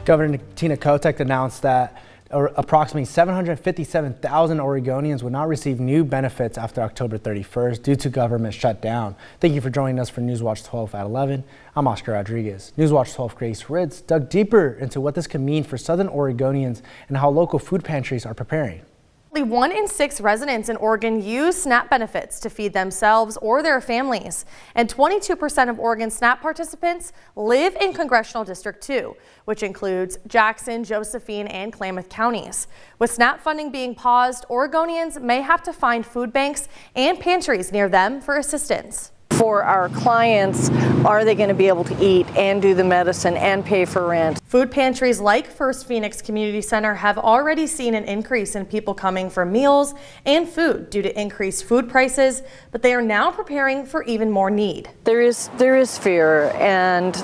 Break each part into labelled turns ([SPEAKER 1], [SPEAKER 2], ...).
[SPEAKER 1] Governor Tina Kotek announced that approximately 757,000 Oregonians would not receive new benefits after October 31st due to government shutdown. Thank you for joining us for Newswatch 12 at 11. I'm Oscar Rodriguez. Newswatch 12 Grace Ritz dug deeper into what this could mean for Southern Oregonians and how local food pantries are preparing.
[SPEAKER 2] 1 in 6 residents in Oregon use SNAP benefits to feed themselves or their families. And 22% of Oregon SNAP participants live in Congressional District 2, which includes Jackson, Josephine, and Klamath counties. With SNAP funding being paused, Oregonians may have to find food banks and pantries near them for assistance.
[SPEAKER 3] For our clients, are they going to be able to eat and do the medicine and pay for rent?
[SPEAKER 2] Food pantries like First Phoenix Community Center have already seen an increase in people coming for meals and food due to increased food prices, but they are now preparing for even more need.
[SPEAKER 3] There is fear, and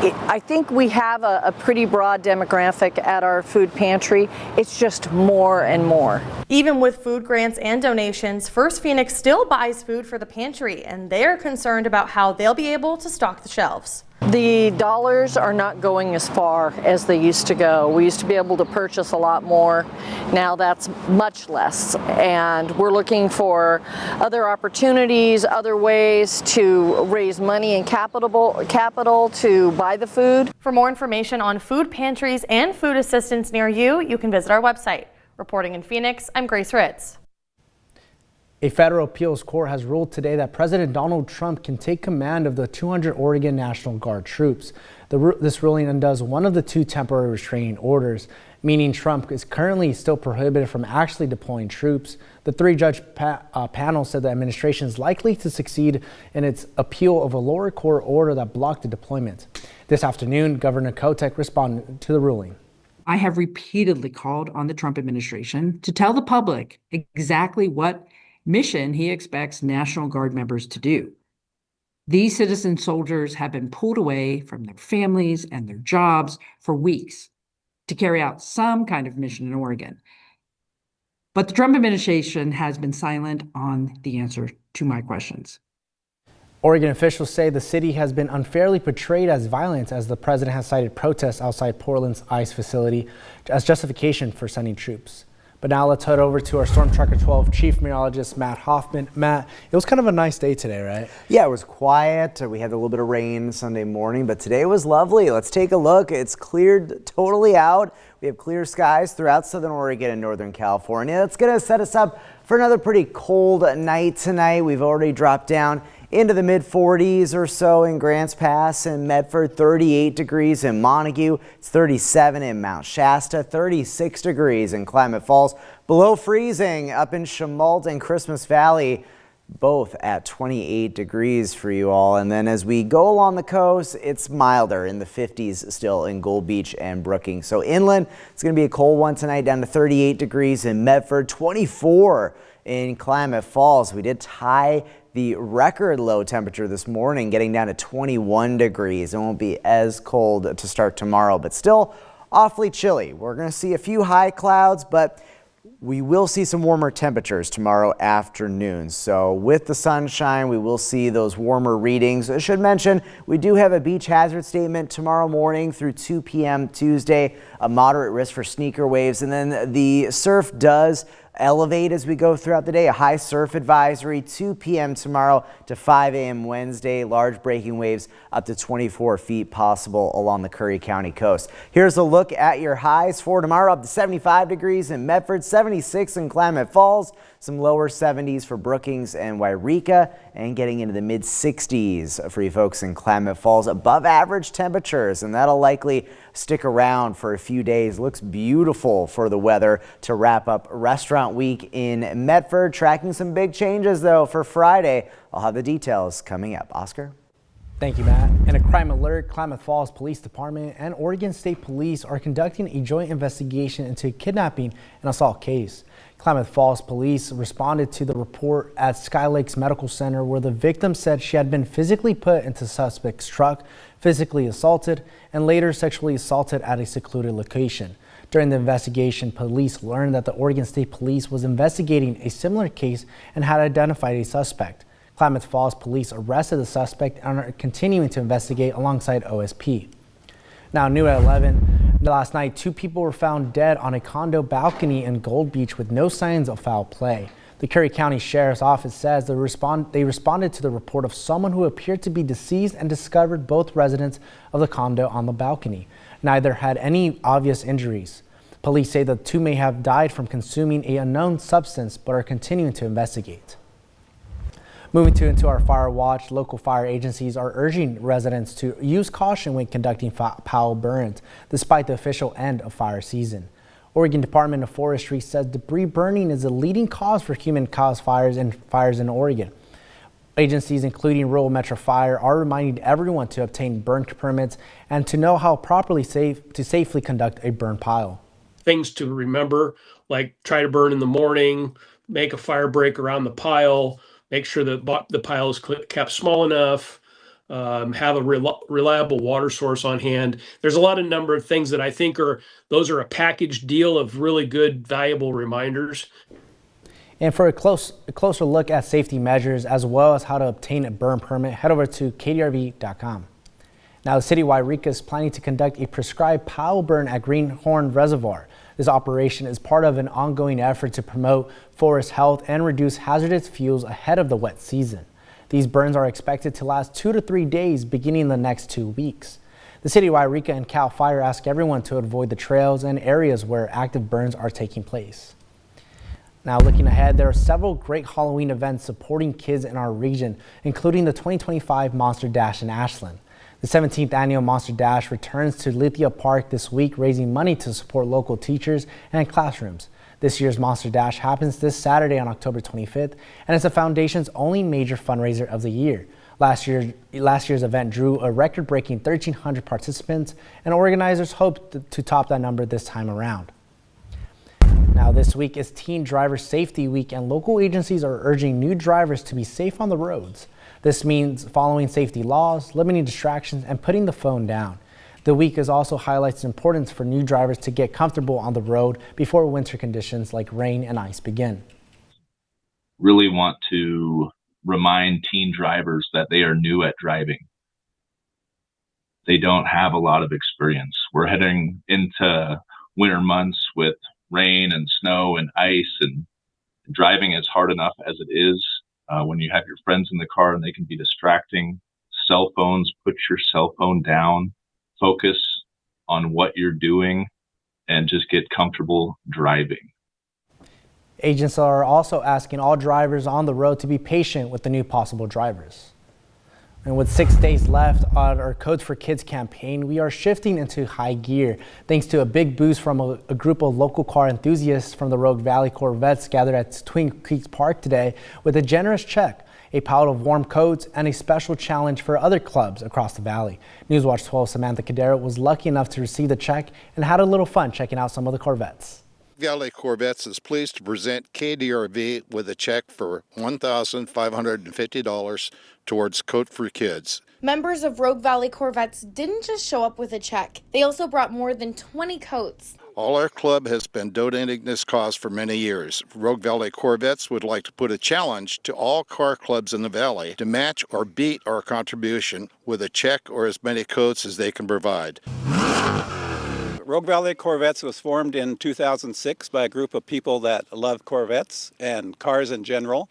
[SPEAKER 3] I think we have a pretty broad demographic at our food pantry. It's just more and more.
[SPEAKER 2] Even with food grants and donations, First Phoenix still buys food for the pantry, and they're concerned about how they'll be able to stock the shelves.
[SPEAKER 3] The dollars are not going as far as they used to go. We used to be able to purchase a lot more. Now that's much less, and we're looking for other opportunities, other ways to raise money and capital to buy the food.
[SPEAKER 2] For more information on food pantries and food assistance near you, you can visit our website. Reporting in Phoenix, I'm Grace Ritz.
[SPEAKER 1] A federal appeals court has ruled today that President Donald Trump can take command of the 200 Oregon National Guard troops. This ruling undoes one of the 2 temporary restraining orders, meaning Trump is currently still prohibited from actually deploying troops. The 3-judge panel said the administration is likely to succeed in its appeal of a lower court order that blocked the deployment. This afternoon, Governor Kotek responded to the ruling.
[SPEAKER 4] I have repeatedly called on the Trump administration to tell the public exactly what mission he expects National Guard members to do. These citizen soldiers have been pulled away from their families and their jobs for weeks to carry out some kind of mission in Oregon. But the Trump administration has been silent on the answer to my questions.
[SPEAKER 1] Oregon officials say the city has been unfairly portrayed as violent as the president has cited protests outside Portland's ICE facility as justification for sending troops. But now let's head over to our Storm Tracker 12 Chief Meteorologist Matt Hoffman. Matt, it was kind of a nice day today, right?
[SPEAKER 5] Yeah, it was quiet. We had a little bit of rain Sunday morning, but today was lovely. Let's take a look. It's cleared totally out. We have clear skies throughout Southern Oregon and Northern California. That's going to set us up for another pretty cold night tonight. We've already dropped down into the mid 40s or so in Grants Pass and Medford, 38 degrees in Montague. It's 37 in Mount Shasta, 36 degrees in Klamath Falls. Below freezing up in Chemult and Christmas Valley, both at 28 degrees for you all. And then as we go along the coast, it's milder in the 50s still in Gold Beach and Brookings. So inland, it's going to be a cold one tonight, down to 38 degrees in Medford, 24 in Klamath Falls. We did tie the record low temperature this morning, getting down to 21 degrees. It won't be as cold to start tomorrow, but still awfully chilly. We're going to see a few high clouds, but we will see some warmer temperatures tomorrow afternoon. So with the sunshine, we will see those warmer readings. I should mention, we do have a beach hazard statement tomorrow morning through 2 p.m. Tuesday, a moderate risk for sneaker waves. And then the surf does elevate as we go throughout the day. A high surf advisory 2 p.m. tomorrow to 5 a.m. Wednesday. Large breaking waves up to 24 feet possible along the Curry County coast. Here's a look at your highs for tomorrow. Up to 75 degrees in Medford, 76 in Klamath Falls, some lower 70s for Brookings and Wairika, and getting into the mid 60s for you folks in Klamath Falls. Above average temperatures, and that'll likely stick around for a few days. Looks beautiful for the weather to wrap up restaurant week in Medford. Tracking some big changes though for Friday. I'll have the details coming up. Oscar?
[SPEAKER 1] Thank you, Matt. In a crime alert, Klamath Falls Police Department and Oregon State Police are conducting a joint investigation into a kidnapping and assault case. Klamath Falls Police responded to the report at Sky Lakes Medical Center, where the victim said she had been physically put into suspect's truck, physically assaulted, and later sexually assaulted at a secluded location. During the investigation, police learned that the Oregon State Police was investigating a similar case and had identified a suspect. Klamath Falls Police arrested the suspect and are continuing to investigate alongside OSP. Now, new at 11, last night, 2 people were found dead on a condo balcony in Gold Beach with no signs of foul play. The Curry County Sheriff's Office says they responded to the report of someone who appeared to be deceased and discovered both residents of the condo on the balcony. Neither had any obvious injuries. Police say the 2 may have died from consuming an unknown substance but are continuing to investigate. Moving into our fire watch, local fire agencies are urging residents to use caution when conducting foul burns, despite the official end of fire season. Oregon Department of Forestry says debris burning is the leading cause for human-caused fires in Oregon. Agencies, including Rural Metro Fire, are reminding everyone to obtain burn permits and to know how to safely conduct a burn pile.
[SPEAKER 6] Things to remember, like try to burn in the morning, make a fire break around the pile, make sure that the pile is kept small enough, have a reliable water source on hand. There's a number of things that I think are a package deal of really good, valuable reminders.
[SPEAKER 1] And for a closer look at safety measures as well as how to obtain a burn permit, head over to kdrv.com. Now, the city of Wairika is planning to conduct a prescribed pile burn at Greenhorn Reservoir. This operation is part of an ongoing effort to promote forest health and reduce hazardous fuels ahead of the wet season. These burns are expected to last 2 to 3 days beginning the next 2 weeks. The city of Wairika and CAL FIRE ask everyone to avoid the trails and areas where active burns are taking place. Now, looking ahead, there are several great Halloween events supporting kids in our region, including the 2025 Monster Dash in Ashland. The 17th annual Monster Dash returns to Lithia Park this week, raising money to support local teachers and classrooms. This year's Monster Dash happens this Saturday on October 25th, and it's the foundation's only major fundraiser of the year. Last year's event drew a record-breaking 1,300 participants, and organizers hope to top that number this time around. Now, this week is Teen Driver Safety Week, and local agencies are urging new drivers to be safe on the roads. This means following safety laws, limiting distractions, and putting the phone down. The week also highlights the importance for new drivers to get comfortable on the road before winter conditions like rain and ice begin.
[SPEAKER 7] Really want to remind teen drivers that they are new at driving. They don't have a lot of experience. We're heading into winter months with rain and snow and ice, and driving is hard enough as it is. When you have your friends in the car and they can be distracting. Cell phones, put your cell phone down, focus on what you're doing, and just get comfortable driving.
[SPEAKER 1] Agents are also asking all drivers on the road to be patient with the new possible drivers. And with 6 days left on our Codes for Kids campaign, we are shifting into high gear thanks to a big boost from a group of local car enthusiasts from the Rogue Valley Corvettes gathered at Twin Creeks Park today with a generous check, a pile of warm coats, and a special challenge for other clubs across the valley. Newswatch 12 Samantha Cadero was lucky enough to receive the check and had a little fun checking out some of the Corvettes.
[SPEAKER 8] Valley Corvettes is pleased to present KDRV with a check for $1,550 towards Code for Kids.
[SPEAKER 9] Members of Rogue Valley Corvettes didn't just show up with a check. They also brought more than 20 coats.
[SPEAKER 8] All our club has been donating this cause for many years. Rogue Valley Corvettes would like to put a challenge to all car clubs in the valley to match or beat our contribution with a check or as many coats as they can provide.
[SPEAKER 10] Rogue Valley Corvettes was formed in 2006 by a group of people that love Corvettes and cars in general.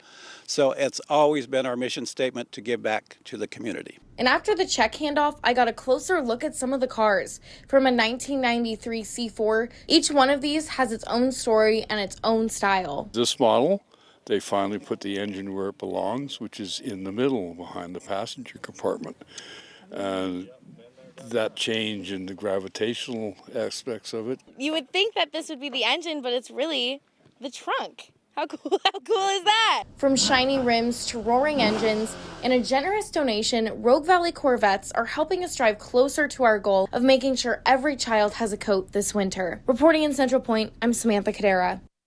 [SPEAKER 10] So it's always been our mission statement to give back to the community.
[SPEAKER 9] And after the check handoff, I got a closer look at some of the cars. From a 1993 C4, each one of these has its own story and its own style.
[SPEAKER 11] This model, they finally put the engine where it belongs, which is in the middle behind the passenger compartment. And that change in the gravitational aspects of it.
[SPEAKER 12] You would think that this would be the engine, but it's really the trunk. How cool is that?
[SPEAKER 9] From shiny rims to roaring engines, in a generous donation, Rogue Valley Corvettes are helping us drive closer to our goal of making sure every child has a coat this winter. Reporting in Central Point, I'm Samantha Cadera.